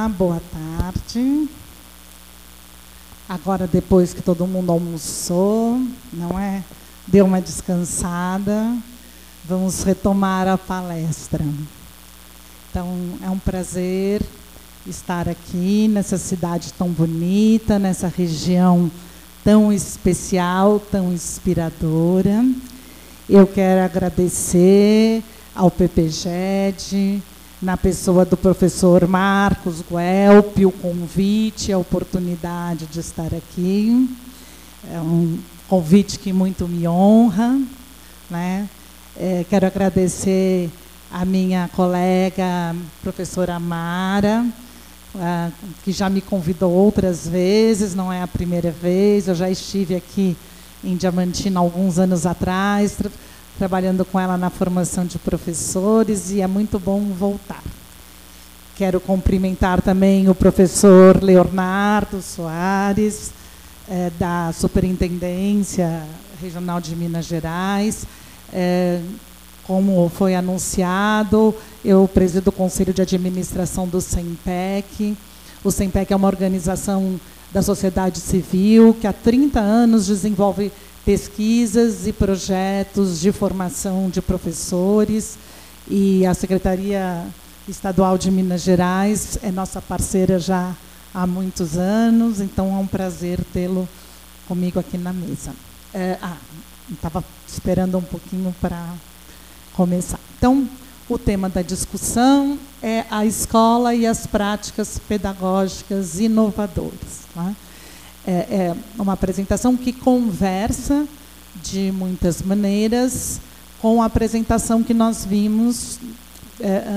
Olá, boa tarde. Agora, depois que todo mundo almoçou, não é? Deu uma descansada, vamos retomar a palestra. Então, é um prazer estar aqui nessa cidade tão bonita, nessa região tão especial, tão inspiradora. Eu quero agradecer ao PPGED, na pessoa do professor Marcos Guelpi, o convite, a oportunidade de estar aqui. É um convite que muito me honra, né? Quero agradecer a minha colega, professora Mara, que já me convidou outras vezes, não é a primeira vez, eu já estive aqui em Diamantina alguns anos atrás, trabalhando com ela na formação de professores, e é muito bom voltar. Quero cumprimentar também o professor Leonardo Soares, da Superintendência Regional de Minas Gerais. Como foi anunciado, eu presido o Conselho de Administração do SEMPEC. O SEMPEC é uma organização da sociedade civil que há 30 anos desenvolve pesquisas e projetos de formação de professores, e a Secretaria Estadual de Minas Gerais é nossa parceira já há muitos anos, então é um prazer tê-lo comigo aqui na mesa. Estava esperando um pouquinho para começar. Então, o tema da discussão é a escola e as práticas pedagógicas inovadoras, né? É uma apresentação que conversa de muitas maneiras com a apresentação que nós vimos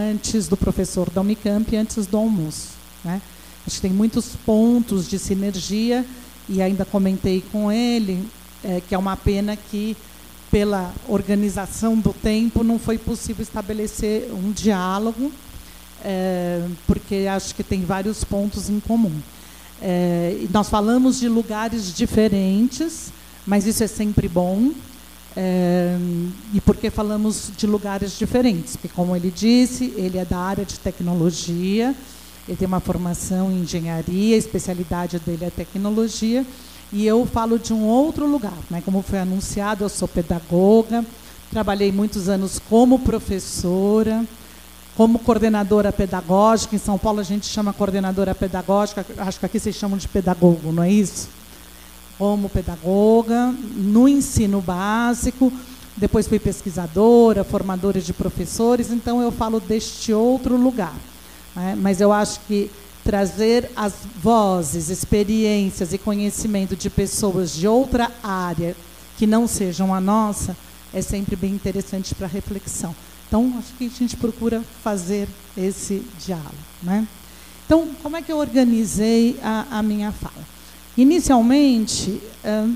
antes do professor da Unicamp e antes do almoço, né? Acho que tem muitos pontos de sinergia, e ainda comentei com ele que é uma pena que, pela organização do tempo, não foi possível estabelecer um diálogo, porque acho que tem vários pontos em comum. Nós falamos de lugares diferentes, mas isso é sempre bom. E por que falamos de lugares diferentes? Porque, como ele disse, ele é da área de tecnologia, ele tem uma formação em engenharia, a especialidade dele é tecnologia, e eu falo de um outro lugar, né? Como foi anunciado, eu sou pedagoga, trabalhei muitos anos como professora, como coordenadora pedagógica. Em São Paulo a gente chama coordenadora pedagógica, acho que aqui vocês chamam de pedagogo, não é isso? Como pedagoga, no ensino básico, depois fui pesquisadora, formadora de professores, então eu falo deste outro lugar, né? Mas eu acho que trazer as vozes, experiências e conhecimento de pessoas de outra área que não sejam a nossa é sempre bem interessante para reflexão. Então, acho que a gente procura fazer esse diálogo, né? Então, como é que eu organizei a minha fala? Inicialmente,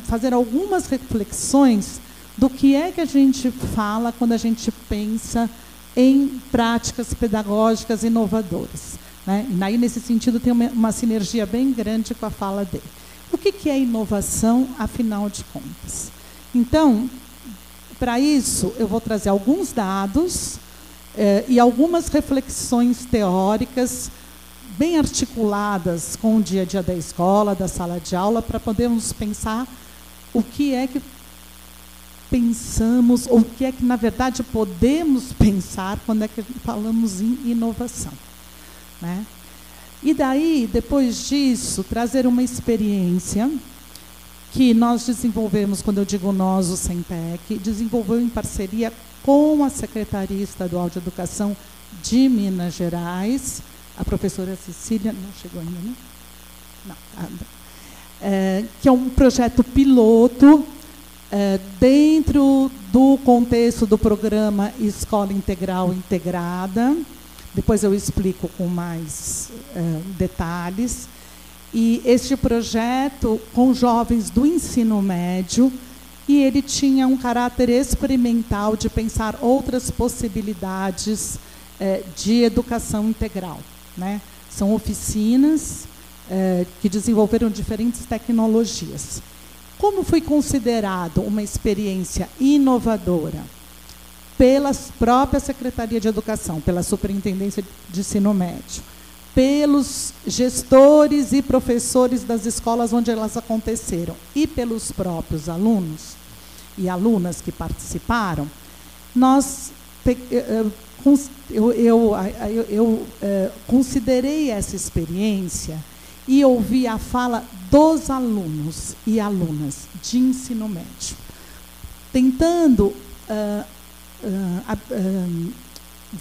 fazer algumas reflexões do que é que a gente fala quando a gente pensa em práticas pedagógicas inovadoras, né? E aí, nesse sentido, tem uma sinergia bem grande com a fala dele. O que é inovação, afinal de contas? Então, para isso, eu vou trazer alguns dados e algumas reflexões teóricas bem articuladas com o dia a dia da escola, da sala de aula, para podermos pensar o que é que pensamos, ou o que é que, na verdade, podemos pensar quando é que falamos em inovação, né? E daí, depois disso, trazer uma experiência que nós desenvolvemos, quando eu digo nós, o SEMPEC, desenvolveu em parceria com a Secretaria Estadual de Educação de Minas Gerais, a professora Cecília, não chegou ainda, né? Não, que é um projeto piloto dentro do contexto do programa Escola Integral Integrada. Depois eu explico com mais detalhes. E este projeto com jovens do ensino médio, e ele tinha um caráter experimental de pensar outras possibilidades de educação integral, né? São oficinas que desenvolveram diferentes tecnologias. Como foi considerado uma experiência inovadora pela própria Secretaria de Educação, pela Superintendência de Ensino Médio, pelos gestores e professores das escolas onde elas aconteceram e pelos próprios alunos e alunas que participaram, eu considerei essa experiência e ouvi a fala dos alunos e alunas de ensino médio, tentando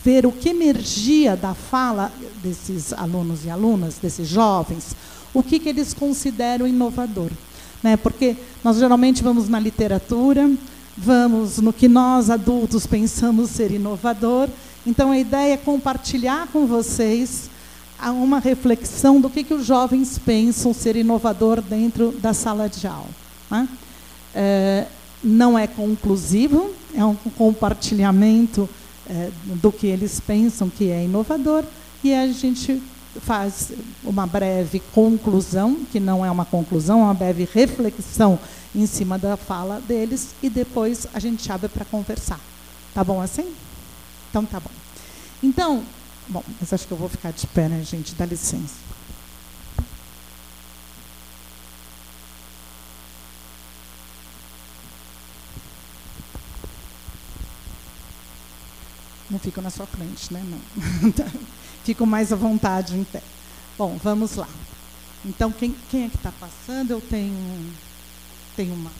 ver o que emergia da fala desses alunos e alunas, desses jovens, o que eles consideram inovador. Né? Porque nós geralmente vamos na literatura, vamos no que nós adultos pensamos ser inovador. Então a ideia é compartilhar com vocês uma reflexão do que os jovens pensam ser inovador dentro da sala de aula. Né? Não é conclusivo, é um compartilhamento do que eles pensam que é inovador, e a gente faz uma breve conclusão, que não é uma conclusão, é uma breve reflexão em cima da fala deles, e depois a gente abre para conversar. Tá bom assim? Então tá bom. Então, bom, mas acho que eu vou ficar de pé, né, gente? Dá licença. Não fico na sua frente, né? Não. Fico mais à vontade em pé. Bom, vamos lá. Então, quem é que está passando? Eu tenho uma...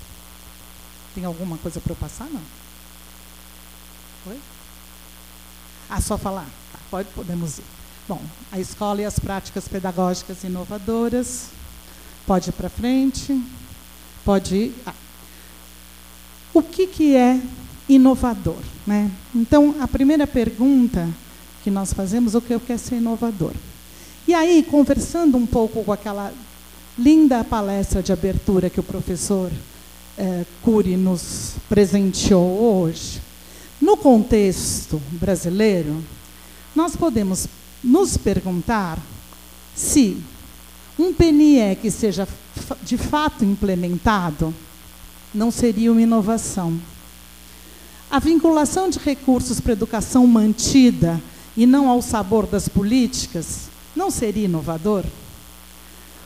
Tem alguma coisa para eu passar? Não? Oi? Ah, só falar? Tá, podemos ir. Bom, a escola e as práticas pedagógicas inovadoras. Pode ir para frente. Pode ir... O que é inovador? Né? Então, a primeira pergunta que nós fazemos, o que eu quero ser inovador? E aí, conversando um pouco com aquela linda palestra de abertura que o professor Cury nos presenteou hoje, no contexto brasileiro, nós podemos nos perguntar se um PNIE que seja de fato implementado não seria uma inovação. A vinculação de recursos para a educação mantida e não ao sabor das políticas não seria inovador?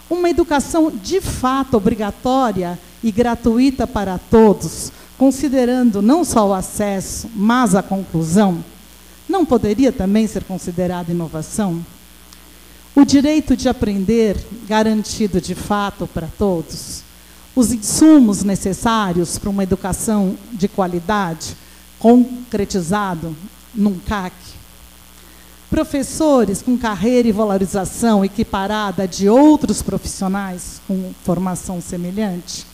Uma educação de fato obrigatória e gratuita para todos, considerando não só o acesso, mas a conclusão, não poderia também ser considerada inovação? O direito de aprender garantido de fato para todos, os insumos necessários para uma educação de qualidade, concretizado num CAC, professores com carreira e valorização equiparada de outros profissionais com formação semelhante,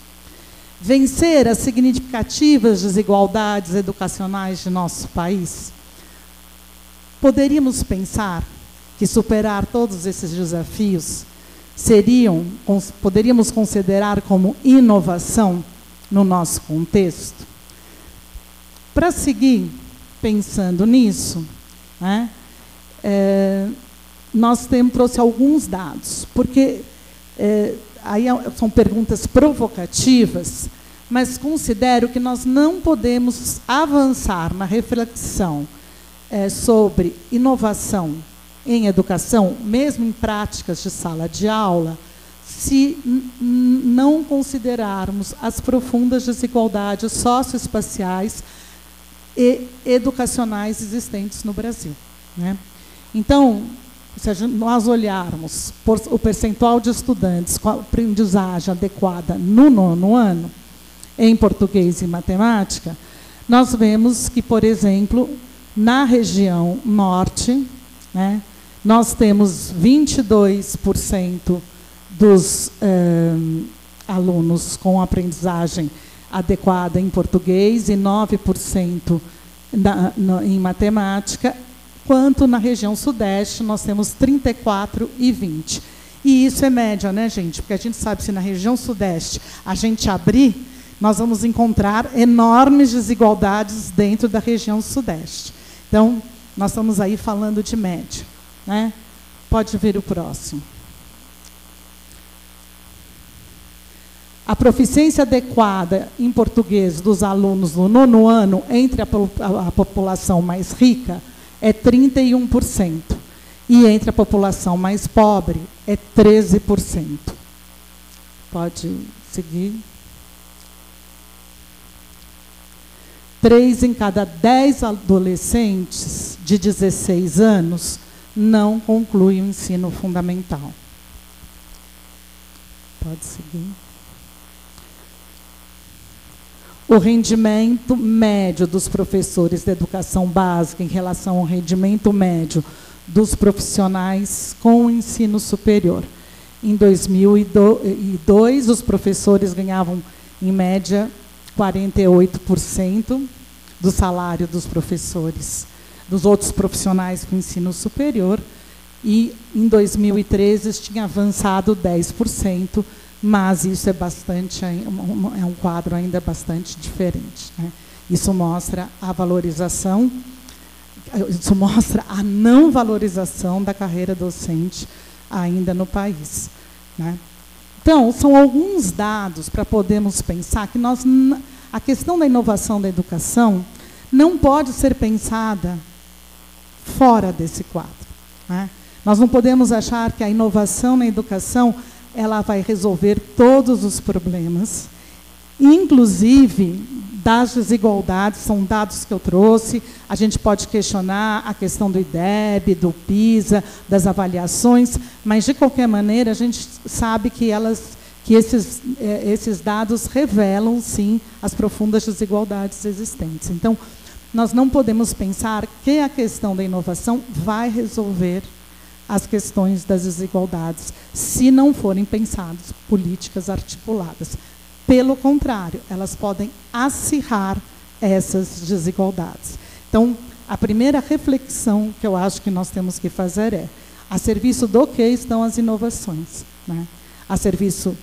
vencer as significativas desigualdades educacionais de nosso país. Poderíamos pensar que superar todos esses desafios poderíamos considerar como inovação no nosso contexto? Para seguir pensando nisso, né, nós trouxe alguns dados, porque aí são perguntas provocativas, mas considero que nós não podemos avançar na reflexão sobre inovação em educação, mesmo em práticas de sala de aula, se não considerarmos as profundas desigualdades socioespaciais e educacionais existentes no Brasil. Né? Então, se nós olharmos o percentual de estudantes com aprendizagem adequada no 9º ano, em português e matemática, nós vemos que, por exemplo, na região norte, né, nós temos 22% dos alunos com aprendizagem adequada em português e 9% em matemática, quanto na região sudeste nós temos 34 e 20. E isso é média, né, gente? Porque a gente sabe que se na região sudeste a gente abrir, nós vamos encontrar enormes desigualdades dentro da região sudeste. Então, nós estamos aí falando de média. Né? Pode ver o próximo. A proficiência adequada em português dos alunos no 9º ano entre a população mais rica é 31%. E entre a população mais pobre, é 13%. Pode seguir. 3 em cada 10 adolescentes de 16 anos não concluem o ensino fundamental. Pode seguir. O rendimento médio dos professores de educação básica em relação ao rendimento médio dos profissionais com o ensino superior. Em 2002, os professores ganhavam, em média, 48% do salário dos professores, dos outros profissionais com ensino superior, e em 2013 tinha avançado 10%, mas isso é um quadro ainda bastante diferente, né? Isso mostra a valorização, isso mostra a não valorização da carreira docente ainda no país, né? Então, são alguns dados para podermos pensar que a questão da inovação da educação não pode ser pensada fora desse quadro, né? Nós não podemos achar que a inovação na educação ela vai resolver todos os problemas, inclusive das desigualdades, são dados que eu trouxe. A gente pode questionar a questão do IDEB, do PISA, das avaliações, mas, de qualquer maneira, a gente sabe que esses dados revelam, sim, as profundas desigualdades existentes. Então, nós não podemos pensar que a questão da inovação vai resolver as questões das desigualdades, se não forem pensadas políticas articuladas. Pelo contrário, elas podem acirrar essas desigualdades. Então, a primeira reflexão que eu acho que nós temos que fazer é: a serviço do que estão as inovações, né? A serviço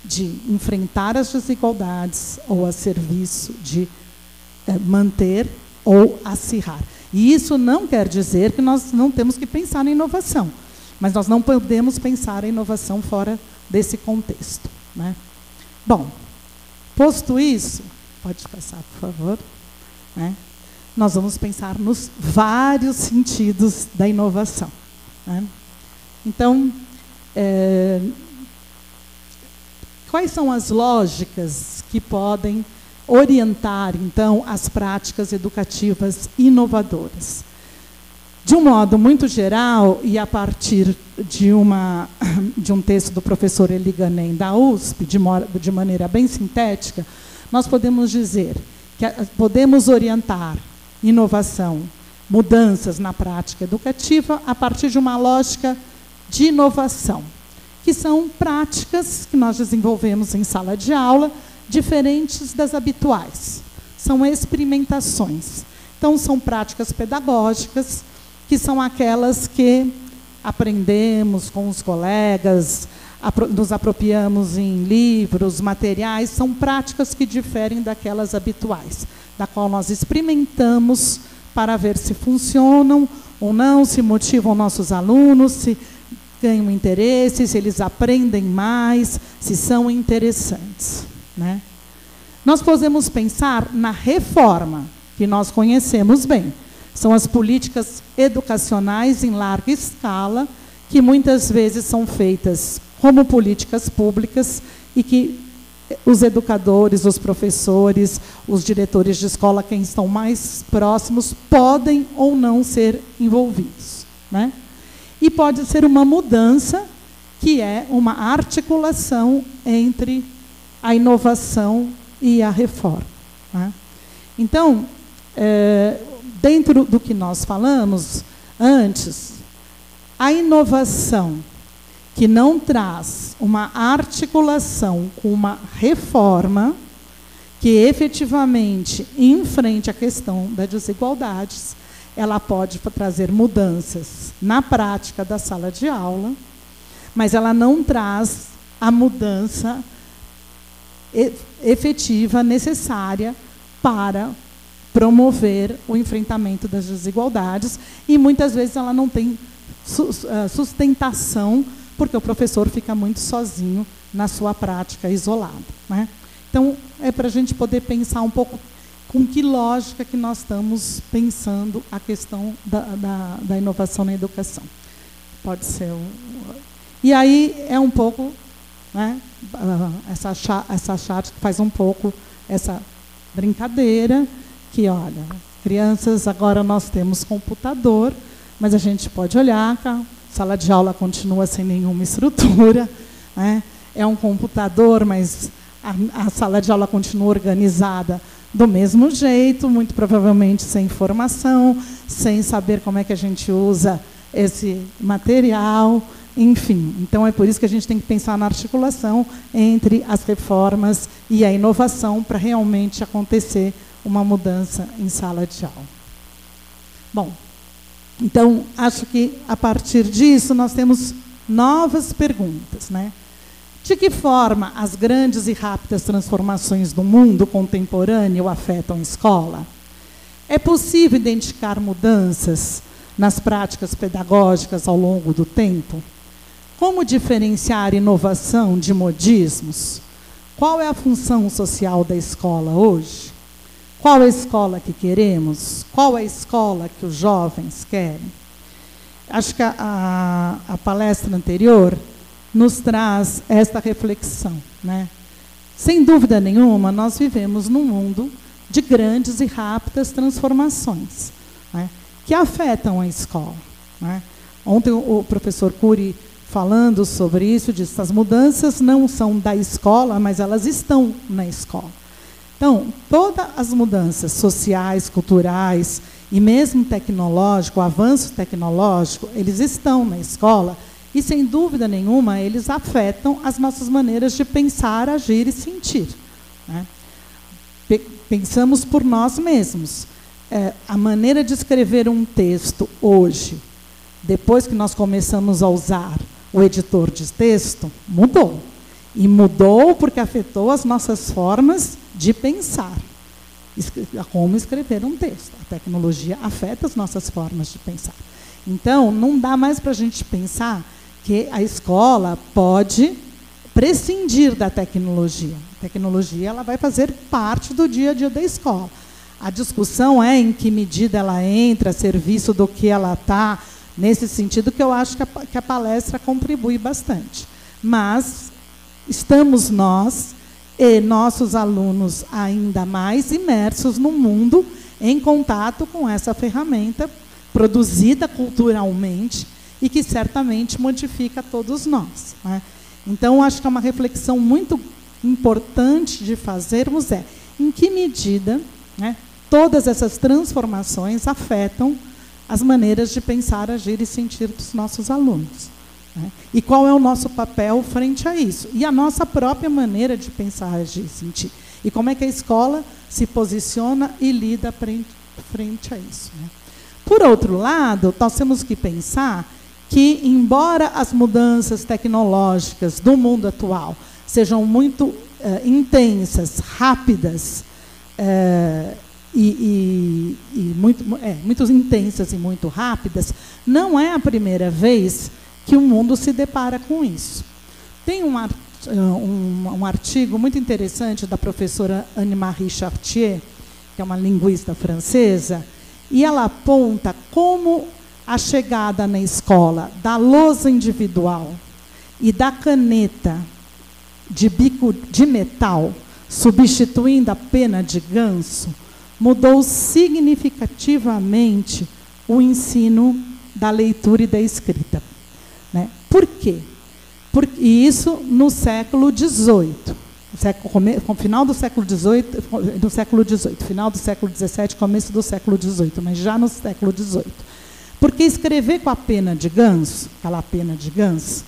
de enfrentar as desigualdades ou a serviço de manter ou acirrar. E isso não quer dizer que nós não temos que pensar na inovação, mas nós não podemos pensar a inovação fora desse contexto, né? Bom, posto isso, pode passar, por favor, né? Nós vamos pensar nos vários sentidos da inovação, né? Então, quais são as lógicas que podem orientar, então, as práticas educativas inovadoras? De um modo muito geral, e a partir de um texto do professor Eli Ganem, da USP, de maneira bem sintética, nós podemos dizer que podemos orientar inovação, mudanças na prática educativa, a partir de uma lógica de inovação, que são práticas que nós desenvolvemos em sala de aula, diferentes das habituais. São experimentações. Então, são práticas pedagógicas, que são aquelas que aprendemos com os colegas, nos apropriamos em livros, materiais. São práticas que diferem daquelas habituais, da qual nós experimentamos para ver se funcionam ou não, se motivam nossos alunos, se ganham interesse, se eles aprendem mais, se são interessantes, né? Nós podemos pensar na reforma, que nós conhecemos bem. São as políticas educacionais em larga escala, que muitas vezes são feitas como políticas públicas e que os educadores, os professores, os diretores de escola, quem estão mais próximos, podem ou não ser envolvidos, né? E pode ser uma mudança, que é uma articulação entre a inovação e a reforma, né? Então, dentro do que nós falamos antes, a inovação que não traz uma articulação com uma reforma que efetivamente enfrente a questão das desigualdades, ela pode trazer mudanças na prática da sala de aula, mas ela não traz a mudança efetiva necessária para promover o enfrentamento das desigualdades, e muitas vezes ela não tem sustentação, porque o professor fica muito sozinho na sua prática, isolado, né? Então, é para a gente poder pensar um pouco com que lógica que nós estamos pensando a questão da inovação na educação. pode ser e aí é um pouco, né, essa charte que faz um pouco essa brincadeira que, olha, crianças, agora nós temos computador, mas a gente pode olhar que a sala de aula continua sem nenhuma estrutura, né? É um computador, mas a sala de aula continua organizada do mesmo jeito, muito provavelmente sem informação, sem saber como é que a gente usa esse material, enfim. Então, é por isso que a gente tem que pensar na articulação entre as reformas e a inovação para realmente acontecer uma mudança em sala de aula. Bom, então, acho que, a partir disso, nós temos novas perguntas, né? De que forma as grandes e rápidas transformações do mundo contemporâneo afetam a escola? É possível identificar mudanças nas práticas pedagógicas ao longo do tempo? Como diferenciar inovação de modismos? Qual é a função social da escola hoje? Qual é a escola que queremos? Qual é a escola que os jovens querem? Acho que a palestra anterior nos traz esta reflexão, né? Sem dúvida nenhuma, nós vivemos num mundo de grandes e rápidas transformações, né, que afetam a escola, né? Ontem o professor Cury, falando sobre isso, disse que as mudanças não são da escola, mas elas estão na escola. Então, todas as mudanças sociais, culturais e mesmo tecnológico, o avanço tecnológico, eles estão na escola. E, sem dúvida nenhuma, eles afetam as nossas maneiras de pensar, agir e sentir, né? Pensamos por nós mesmos. A maneira de escrever um texto hoje, depois que nós começamos a usar o editor de texto, mudou. E mudou porque afetou as nossas formas de pensar. Como escrever um texto. A tecnologia afeta as nossas formas de pensar. Então, não dá mais para a gente pensar que a escola pode prescindir da tecnologia. A tecnologia ela vai fazer parte do dia a dia da escola. A discussão é em que medida ela entra, a serviço do que ela está, nesse sentido que eu acho que a palestra contribui bastante. Mas estamos nós e nossos alunos ainda mais imersos no mundo, em contato com essa ferramenta produzida culturalmente, e que certamente modifica todos nós, né? Então, acho que é uma reflexão muito importante de fazermos em que medida, né, todas essas transformações afetam as maneiras de pensar, agir e sentir dos nossos alunos, né? E qual é o nosso papel frente a isso? E a nossa própria maneira de pensar, agir e sentir. E como é que a escola se posiciona e lida frente a isso, né? Por outro lado, nós temos que pensar que, embora as mudanças tecnológicas do mundo atual sejam muito intensas, rápidas, muito intensas e muito rápidas, não é a primeira vez que o mundo se depara com isso. Tem um artigo muito interessante da professora Anne-Marie Chartier, que é uma linguista francesa, e ela aponta como a chegada na escola da lousa individual e da caneta de bico de metal, substituindo a pena de ganso, mudou significativamente o ensino da leitura e da escrita, né? Por quê? E isso no século XVIII, final do século XVIII, final do século XVII, começo do século XVIII, mas já no século XVIII. Porque escrever com a pena de ganso, aquela pena de ganso,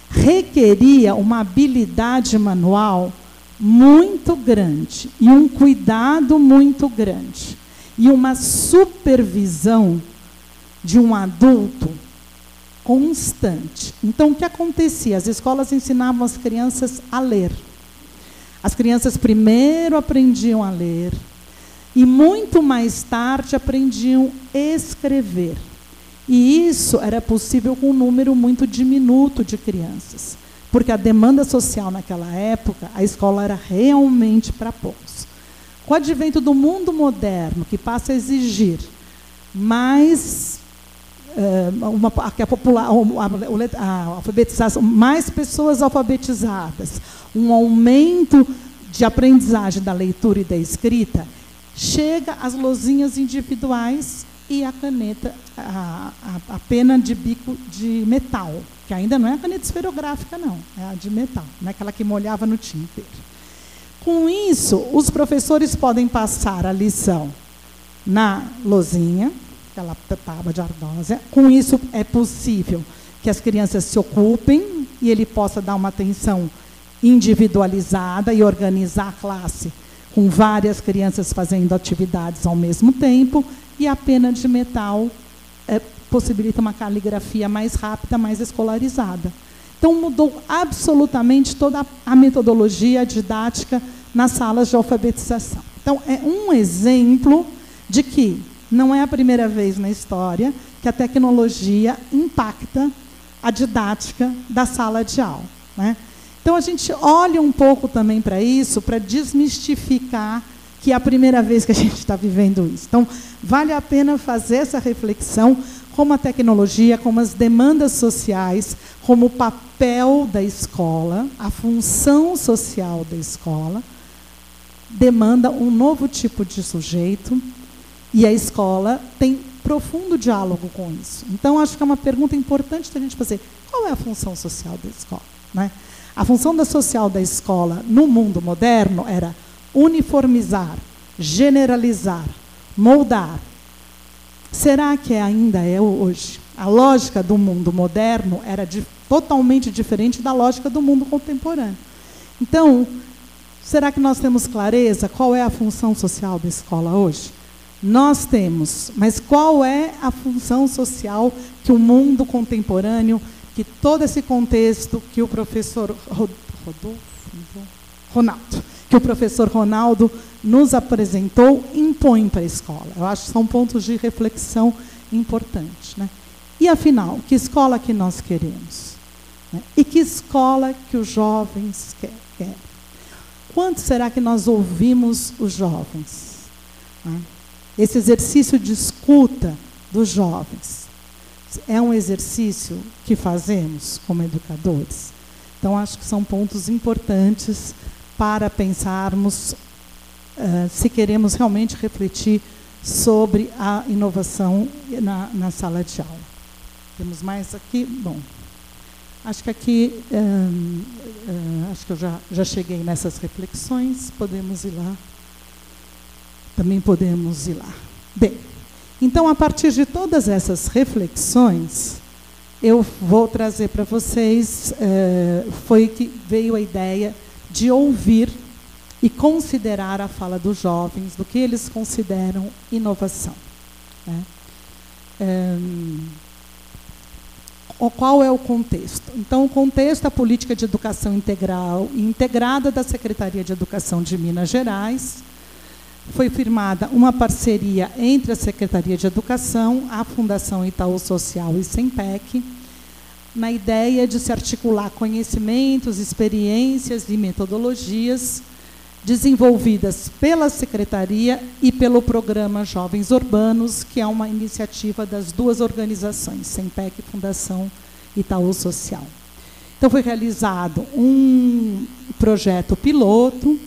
requeria uma habilidade manual muito grande, e um cuidado muito grande, e uma supervisão de um adulto constante. Então, o que acontecia? As escolas ensinavam as crianças a ler. As crianças primeiro aprendiam a ler, e muito mais tarde aprendiam a escrever. E isso era possível com um número muito diminuto de crianças, porque a demanda social naquela época, a escola era realmente para poucos. Com o advento do mundo moderno, que passa a exigir mais a alfabetização, mais pessoas alfabetizadas, um aumento de aprendizagem da leitura e da escrita, chega às lousinhas individuais e a caneta, a pena de bico de metal, que ainda não é a caneta esferográfica, não, é a de metal, não é aquela que molhava no tinteiro. Com isso, os professores podem passar a lição na lousinha, aquela tábua de ardósia. Com isso, é possível que as crianças se ocupem e ele possa dar uma atenção individualizada e organizar a classe com várias crianças fazendo atividades ao mesmo tempo, e a pena de metal possibilita uma caligrafia mais rápida, mais escolarizada. Então, mudou absolutamente toda a metodologia didática nas salas de alfabetização. Então, é um exemplo de que não é a primeira vez na história que a tecnologia impacta a didática da sala de aula, né? Então, a gente olha um pouco também para isso, para desmistificar que é a primeira vez que a gente está vivendo isso. Então, vale a pena fazer essa reflexão, como a tecnologia, como as demandas sociais, como o papel da escola, a função social da escola, demanda um novo tipo de sujeito, e a escola tem profundo diálogo com isso. Então, acho que é uma pergunta importante da gente fazer: qual é a função social da escola, né? A função social da escola no mundo moderno era uniformizar, generalizar, moldar. Será que ainda é hoje? A lógica do mundo moderno era totalmente diferente da lógica do mundo contemporâneo. Então, será que nós temos clareza qual é a função social da escola hoje? Nós temos, mas qual é a função social que o mundo contemporâneo, que todo esse contexto que o professor Ronaldo nos apresentou, impõe para a escola? Eu acho que são pontos de reflexão importantes, né? E, afinal, que escola que nós queremos, né? E que escola que os jovens querem? Quanto será que nós ouvimos os jovens, né? Esse exercício de escuta dos jovens é um exercício que fazemos como educadores? Então, acho que são pontos importantes para pensarmos se queremos realmente refletir sobre a inovação na sala de aula. Temos mais aqui? Bom, acho que aqui, acho que eu já cheguei nessas reflexões, podemos ir lá. Também podemos ir lá. Bem, então, a partir de todas essas reflexões, eu vou trazer para vocês, foi que veio a ideia de ouvir e considerar a fala dos jovens, do que eles consideram inovação, né? Qual é o contexto? Então, o contexto é a política de educação integral e integrada da Secretaria de Educação de Minas Gerais. Foi firmada uma parceria entre a Secretaria de Educação, a Fundação Itaú Social e SEMPEC, na ideia de se articular conhecimentos, experiências e metodologias desenvolvidas pela Secretaria e pelo Programa Jovens Urbanos, que é uma iniciativa das duas organizações, SEMPEC e Fundação Itaú Social. Então, foi realizado um projeto piloto,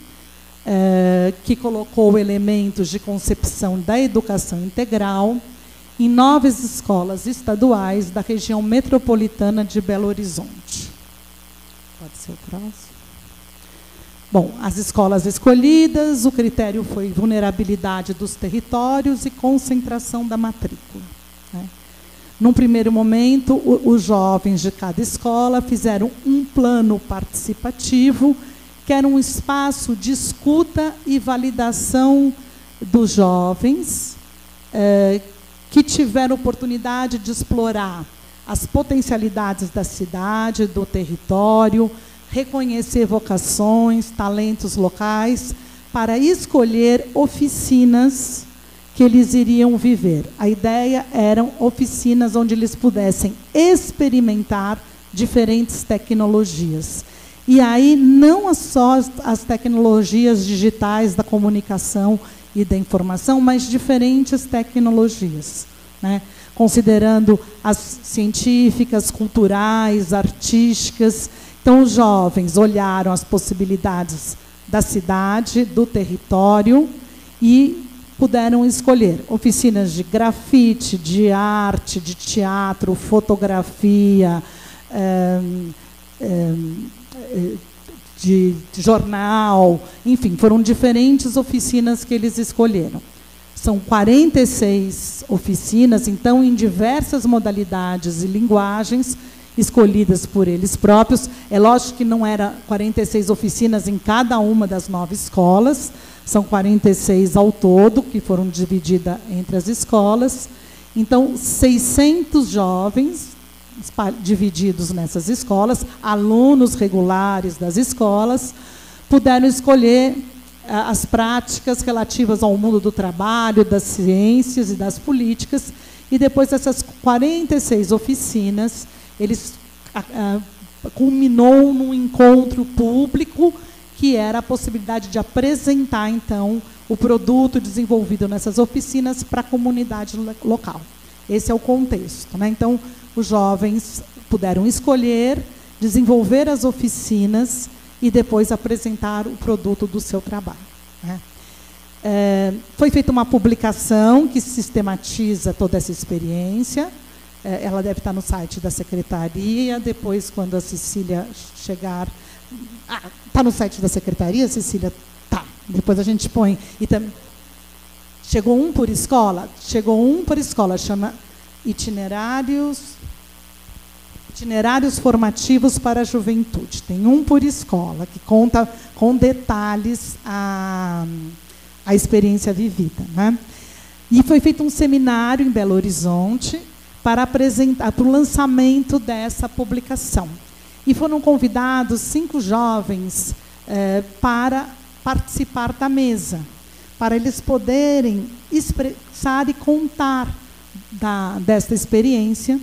que colocou elementos de concepção da educação integral em 9 escolas estaduais da região metropolitana de Belo Horizonte. Pode ser o próximo. Bom, as escolas escolhidas, o critério foi vulnerabilidade dos territórios e concentração da matrícula, né? Num primeiro momento, os jovens de cada escola fizeram um plano participativo, que era um espaço de escuta e validação dos jovens, que tiveram oportunidade de explorar as potencialidades da cidade, do território, reconhecer vocações, talentos locais, para escolher oficinas que eles iriam viver. A ideia eram oficinas onde eles pudessem experimentar diferentes tecnologias. E aí, não só as tecnologias digitais da comunicação e da informação, mas diferentes tecnologias, né? considerando as científicas, culturais, artísticas. Então, os jovens olharam as possibilidades da cidade, do território, e puderam escolher oficinas de grafite, de arte, de teatro, fotografia, de jornal, enfim, foram diferentes oficinas que eles escolheram. São 46 oficinas, então, em diversas modalidades e linguagens, escolhidas por eles próprios. É lógico que não eram 46 oficinas em cada uma das 9 escolas, são 46 ao todo, que foram divididas entre as escolas. Então, 600 jovens divididos nessas escolas, alunos regulares das escolas, puderam escolher as práticas relativas ao mundo do trabalho, das ciências e das políticas, e depois dessas 46 oficinas, eles culminou num encontro público, que era a possibilidade de apresentar, então, o produto desenvolvido nessas oficinas para a comunidade local. Esse é o contexto, né? Então, os jovens puderam escolher, desenvolver as oficinas e depois apresentar o produto do seu trabalho, né? Foi feita uma publicação que sistematiza toda essa experiência. Ela deve estar no site da secretaria. Depois, quando a Cecília chegar... está no site da secretaria, Cecília? Tá. Depois a gente põe. E chegou um por escola? Chegou um por escola, chama Itinerários Formativos para a Juventude. Tem um por escola, que conta com detalhes a experiência vivida, né? E foi feito um seminário em Belo Horizonte para o lançamento dessa publicação. E foram convidados 5 jovens para participar da mesa, para eles poderem expressar e contar desta experiência,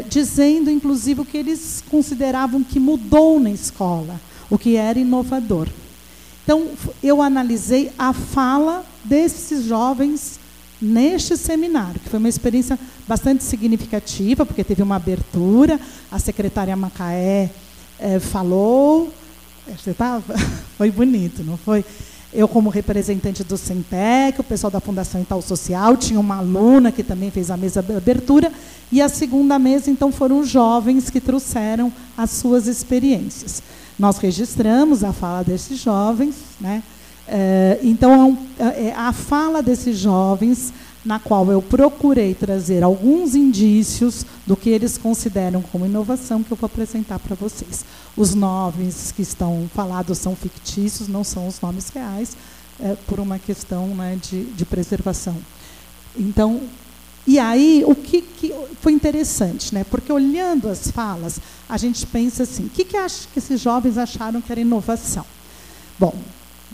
dizendo, inclusive, o que eles consideravam que mudou na escola, o que era inovador. Então, eu analisei a fala desses jovens neste seminário, que foi uma experiência bastante significativa, porque teve uma abertura, a secretária Macaé falou, você estava? Foi bonito, não foi? Eu, como representante do Centec, o pessoal da Fundação Itaú Social, tinha uma aluna que também fez a mesa de abertura, e a segunda mesa, então, foram os jovens que trouxeram as suas experiências. Nós registramos a fala desses jovens, né? Então, a fala desses jovens, na qual eu procurei trazer alguns indícios do que eles consideram como inovação, que eu vou apresentar para vocês. Os nomes que estão falados são fictícios, não são os nomes reais, por uma questão, né, de preservação. Então, e aí, o que foi interessante, né? Porque olhando as falas, a gente pensa assim, o que esses jovens acharam que era inovação? Bom,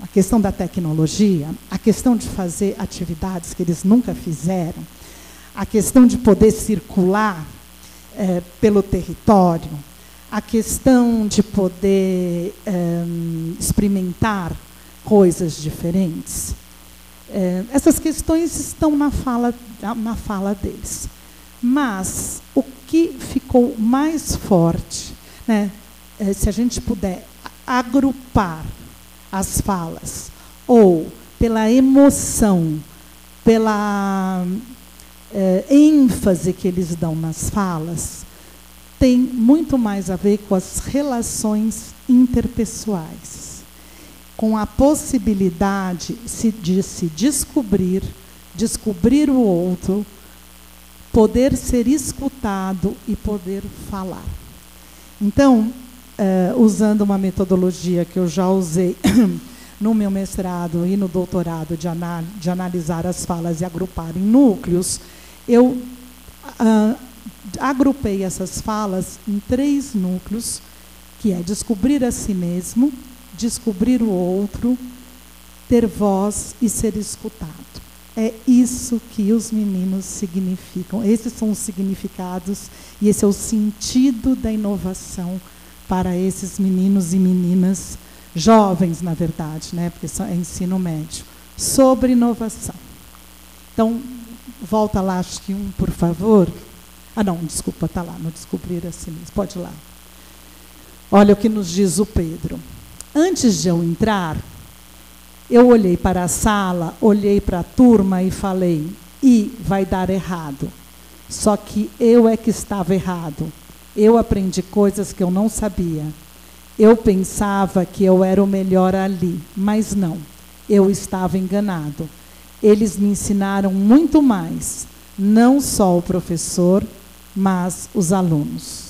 a questão da tecnologia, a questão de fazer atividades que eles nunca fizeram, a questão de poder circular pelo território, a questão de poder experimentar coisas diferentes. Essas questões estão na fala deles. Mas o que ficou mais forte, né, se a gente puder agrupar as falas, ou pela emoção, pela ênfase que eles dão nas falas, tem muito mais a ver com as relações interpessoais, com a possibilidade de se descobrir o outro, poder ser escutado e poder falar. Então, usando uma metodologia que eu já usei no meu mestrado e no doutorado de analisar as falas e agrupar em núcleos, eu agrupei essas falas em 3 núcleos, que é descobrir a si mesmo, descobrir o outro, ter voz e ser escutado. É isso que os meninos significam. Esses são os significados e esse é o sentido da inovação para esses meninos e meninas, jovens, na verdade, né, porque é ensino médio, sobre inovação. Então, Volta lá, acho que um, por favor. Ah, não, desculpa, está lá, no Descobrir a Si Mesmo. Pode ir lá. Olha o que nos diz o Pedro. Antes de eu entrar, eu olhei para a sala, olhei para a turma e falei, vai dar errado. Só que eu é que estava errado. Eu aprendi coisas que eu não sabia. Eu pensava que eu era o melhor ali, mas não. Eu estava enganado. Eles me ensinaram muito mais, não só o professor, mas os alunos.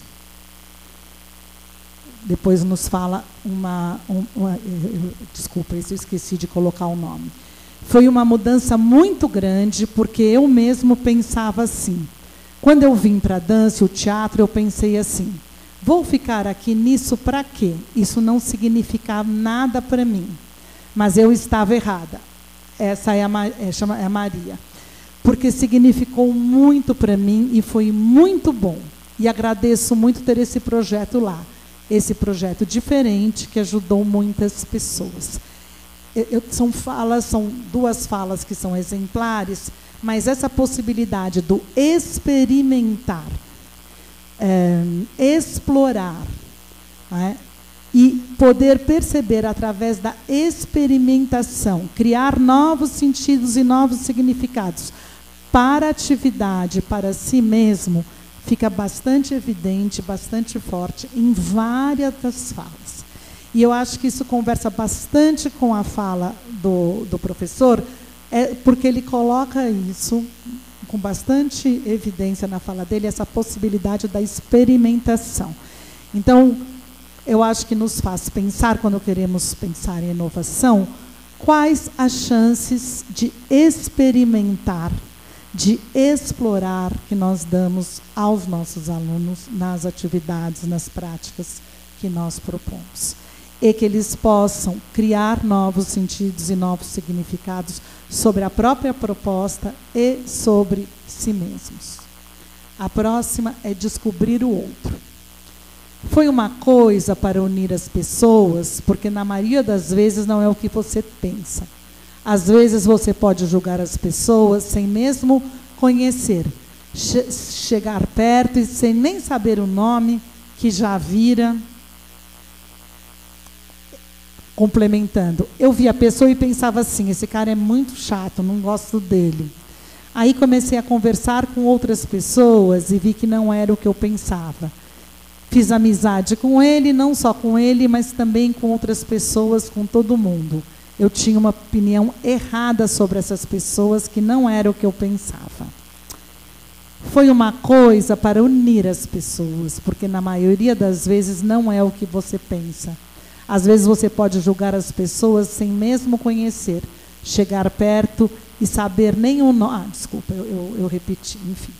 Depois nos fala desculpa, eu esqueci de colocar o nome. Foi uma mudança muito grande, porque eu mesmo pensava assim. Quando eu vim para a dança e o teatro, eu pensei assim, vou ficar aqui nisso para quê? Isso não significava nada para mim. Mas eu estava errada. Essa é a Maria. Porque significou muito para mim e foi muito bom. E agradeço muito ter esse projeto lá. Esse projeto diferente que ajudou muitas pessoas. São duas falas que são exemplares, mas essa possibilidade do experimentar, explorar, né, e poder perceber através da experimentação, criar novos sentidos e novos significados para a atividade, para si mesmo, fica bastante evidente, bastante forte em várias das falas. E eu acho que isso conversa bastante com a fala do professor, porque ele coloca isso com bastante evidência na fala dele, essa possibilidade da experimentação. Então, eu acho que nos faz pensar, quando queremos pensar em inovação, quais as chances de experimentar, de explorar que nós damos aos nossos alunos nas atividades, nas práticas que nós propomos. E que eles possam criar novos sentidos e novos significados sobre a própria proposta e sobre si mesmos. A próxima é descobrir o outro. Foi uma coisa para unir as pessoas, porque na maioria das vezes não é o que você pensa. Às vezes você pode julgar as pessoas sem mesmo conhecer, chegar perto e sem nem saber o nome, que já vira. Complementando, eu vi a pessoa e pensava assim, esse cara é muito chato, não gosto dele. Aí comecei a conversar com outras pessoas e vi que não era o que eu pensava. Fiz amizade com ele, não só com ele, mas também com outras pessoas, com todo mundo. Eu tinha uma opinião errada sobre essas pessoas, que não era o que eu pensava. Foi uma coisa para unir as pessoas, porque na maioria das vezes não é o que você pensa. Às vezes você pode julgar as pessoas sem mesmo conhecer, chegar perto e saber nem o nome. Desculpa, eu repeti, enfim.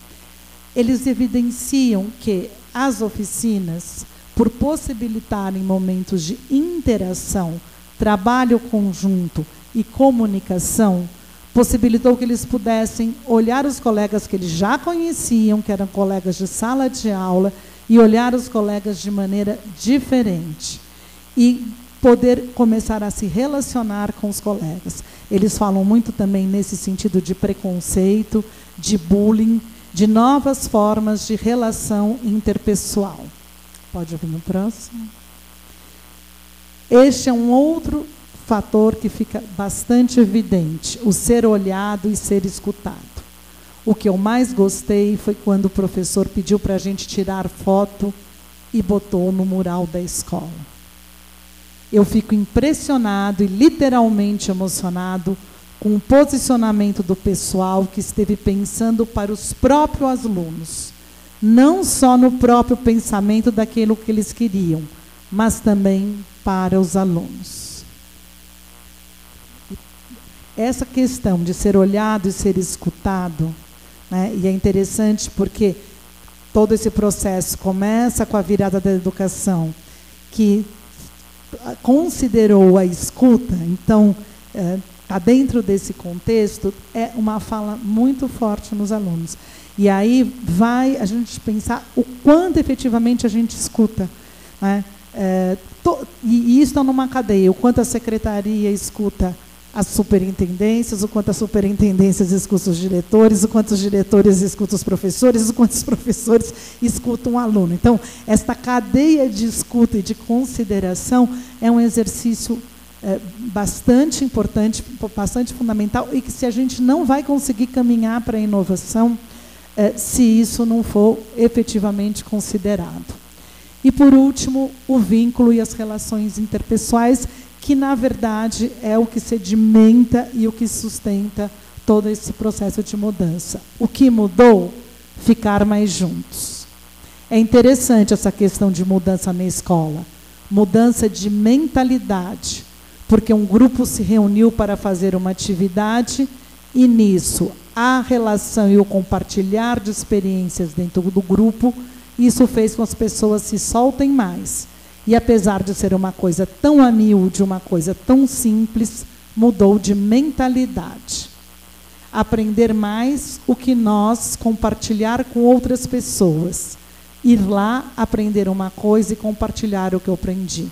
Eles evidenciam que as oficinas, por possibilitarem momentos de interação, trabalho conjunto e comunicação, possibilitou que eles pudessem olhar os colegas que eles já conheciam, que eram colegas de sala de aula, e olhar os colegas de maneira diferente. E poder começar a se relacionar com os colegas. Eles falam muito também nesse sentido de preconceito, de bullying, de novas formas de relação interpessoal. Pode ouvir no próximo? Este é um outro fator que fica bastante evidente, o ser olhado e ser escutado. O que eu mais gostei foi quando o professor pediu para a gente tirar foto e botou no mural da escola. Eu fico impressionado e literalmente emocionado com o posicionamento do pessoal que esteve pensando para os próprios alunos, não só no próprio pensamento daquilo que eles queriam, mas também para os alunos. Essa questão de ser olhado e ser escutado, né, e é interessante porque todo esse processo começa com a virada da educação, que considerou a escuta, então, está dentro desse contexto, é uma fala muito forte nos alunos. E aí vai a gente pensar o quanto efetivamente a gente escuta, né? E isso está numa cadeia, o quanto a secretaria escuta as superintendências, o quanto as superintendências escutam os diretores, o quanto os diretores escutam os professores, o quanto os professores escutam o aluno. Então, esta cadeia de escuta e de consideração é um exercício bastante importante, bastante fundamental, e que se a gente não vai conseguir caminhar para a inovação, se isso não for efetivamente considerado. E, por último, o vínculo e as relações interpessoais, que, na verdade, é o que sedimenta e o que sustenta todo esse processo de mudança. O que mudou? Ficar mais juntos. É interessante essa questão de mudança na escola. Mudança de mentalidade, porque um grupo se reuniu para fazer uma atividade e, nisso, a relação e o compartilhar de experiências dentro do grupo, isso fez com que as pessoas se soltem mais. E, apesar de ser uma coisa tão humilde, uma coisa tão simples, mudou de mentalidade. Aprender mais o que nós, compartilhar com outras pessoas. Ir lá, aprender uma coisa e compartilhar o que eu aprendi.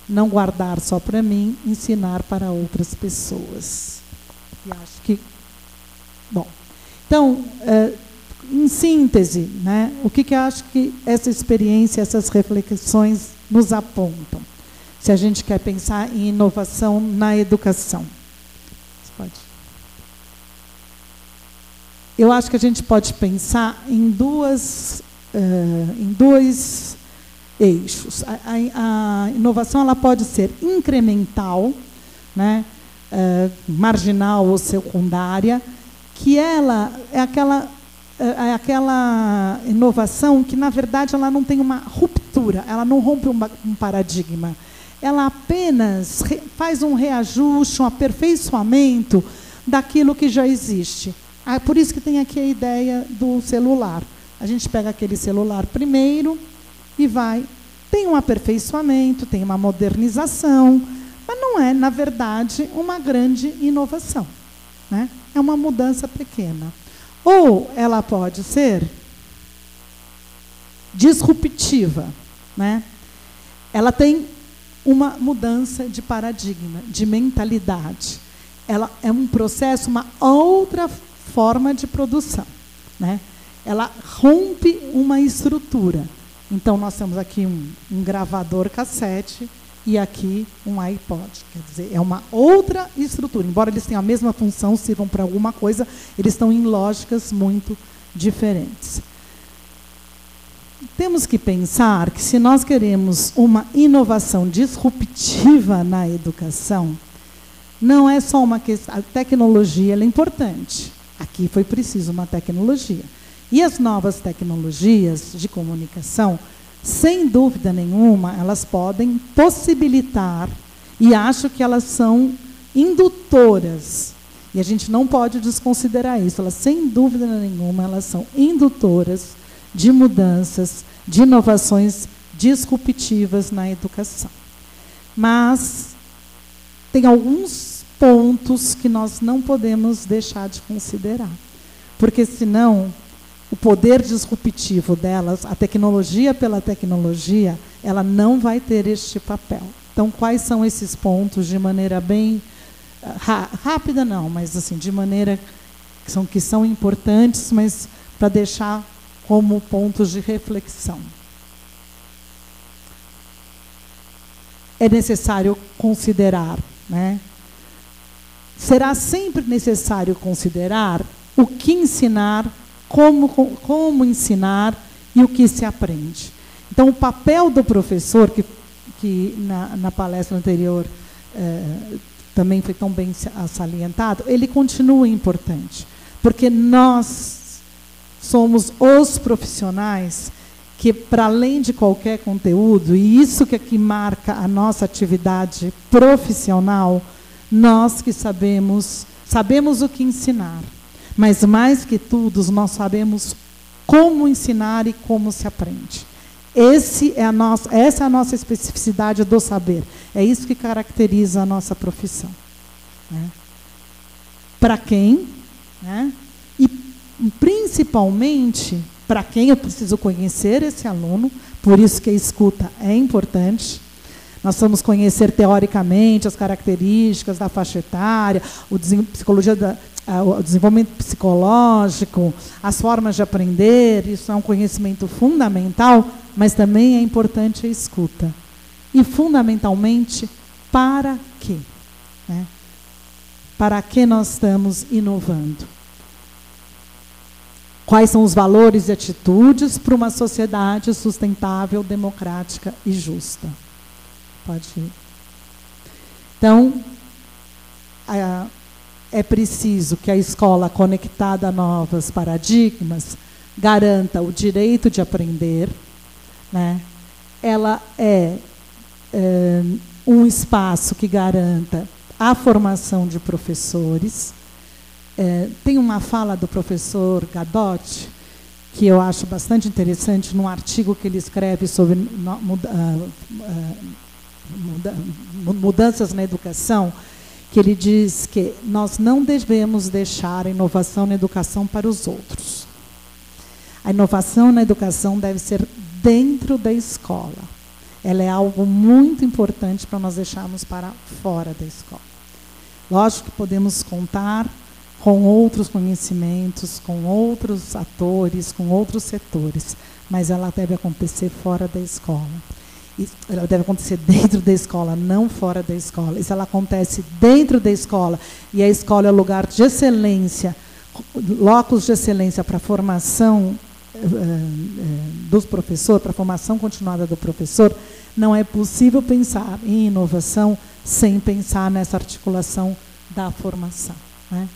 Não guardar só para mim, ensinar para outras pessoas. E acho que... Bom, então, em síntese, né, o que eu acho que essa experiência, essas reflexões nos apontam, se a gente quer pensar em inovação na educação? Você pode. Eu acho que a gente pode pensar em dois eixos. A inovação ela pode ser incremental, né, marginal ou secundária, que ela é aquela inovação que, na verdade, ela não tem uma ruptura, ela não rompe um paradigma. Ela apenas faz um reajuste, um aperfeiçoamento daquilo que já existe. Por isso que tem aqui a ideia do celular. A gente pega aquele celular primeiro e vai. Tem um aperfeiçoamento, tem uma modernização, mas não é, na verdade, uma grande inovação, né? É uma mudança pequena. Ou ela pode ser disruptiva, né? Ela tem uma mudança de paradigma, de mentalidade. Ela é um processo, uma outra forma de produção, né? Ela rompe uma estrutura. Então, nós temos aqui um gravador cassete e aqui um iPod. Quer dizer, é uma outra estrutura. Embora eles tenham a mesma função, sirvam para alguma coisa, eles estão em lógicas muito diferentes. Temos que pensar que, se nós queremos uma inovação disruptiva na educação, não é só uma questão... A tecnologia ela é importante. Aqui foi preciso uma tecnologia. E as novas tecnologias de comunicação, sem dúvida nenhuma, elas podem possibilitar, e acho que elas são indutoras, e a gente não pode desconsiderar isso, elas, sem dúvida nenhuma, elas são indutoras de mudanças, de inovações disruptivas na educação. Mas tem alguns pontos que nós não podemos deixar de considerar, porque senão o poder disruptivo delas, a tecnologia pela tecnologia, ela não vai ter este papel. Então, quais são esses pontos, de maneira bem rápida, não, mas assim, de maneira que são importantes, mas para deixar como pontos de reflexão. É necessário considerar, né? Será sempre necessário considerar o que ensinar, como ensinar e o que se aprende. Então, o papel do professor, que na palestra anterior também foi tão bem salientado, ele continua importante, porque nós somos os profissionais que, para além de qualquer conteúdo, e isso que aqui marca a nossa atividade profissional, nós que sabemos o que ensinar. Mas, mais que tudo, nós sabemos como ensinar e como se aprende. Essa é a nossa especificidade do saber. É isso que caracteriza a nossa profissão, né? Para quem, né? E, principalmente, para quem eu preciso conhecer esse aluno, por isso que a escuta é importante, nós vamos conhecer teoricamente as características da faixa etária, o desenvolvimento psicológico, as formas de aprender. Isso é um conhecimento fundamental, mas também é importante a escuta. E, fundamentalmente, para quê? Né? Para que nós estamos inovando? Quais são os valores e atitudes para uma sociedade sustentável, democrática e justa? Pode ir. Então, é preciso que a escola conectada a novos paradigmas garanta o direito de aprender, né? Ela é um espaço que garanta a formação de professores. Tem uma fala do professor Gadotti, que eu acho bastante interessante, num artigo que ele escreve sobre mudanças na educação, que ele diz que nós não devemos deixar a inovação na educação para os outros. A inovação na educação deve ser dentro da escola. Ela é algo muito importante para nós deixarmos para fora da escola. Lógico que podemos contar com outros conhecimentos, com outros atores, com outros setores, mas ela deve acontecer fora da escola. Ela deve acontecer dentro da escola, não fora da escola. E se ela acontece dentro da escola, e a escola é o lugar de excelência, locus de excelência para a formação dos professores, para a formação continuada do professor, não é possível pensar em inovação sem pensar nessa articulação da formação, né?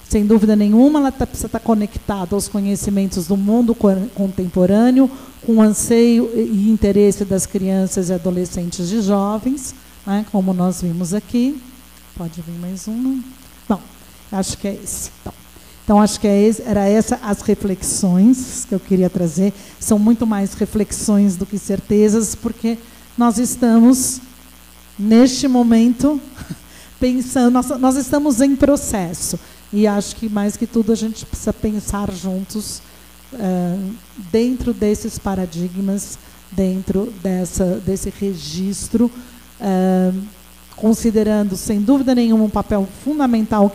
Sem dúvida nenhuma, ela precisa estar conectada aos conhecimentos do mundo contemporâneo, com o anseio e interesse das crianças e adolescentes e jovens, né, como nós vimos aqui. Pode vir mais uma. Bom, acho que é esse. Então, acho que era essa as reflexões que eu queria trazer. São muito mais reflexões do que certezas, porque nós estamos, neste momento, pensando, nós estamos em processo. E acho que, mais que tudo, a gente precisa pensar juntos dentro desses paradigmas, dentro desse registro, considerando, sem dúvida nenhuma, um papel fundamental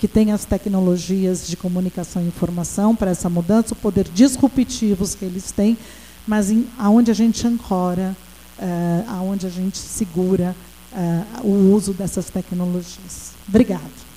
que tem as tecnologias de comunicação e informação para essa mudança, o poder disruptivos que eles têm, mas aonde a gente ancora, aonde a gente segura o uso dessas tecnologias. Obrigada.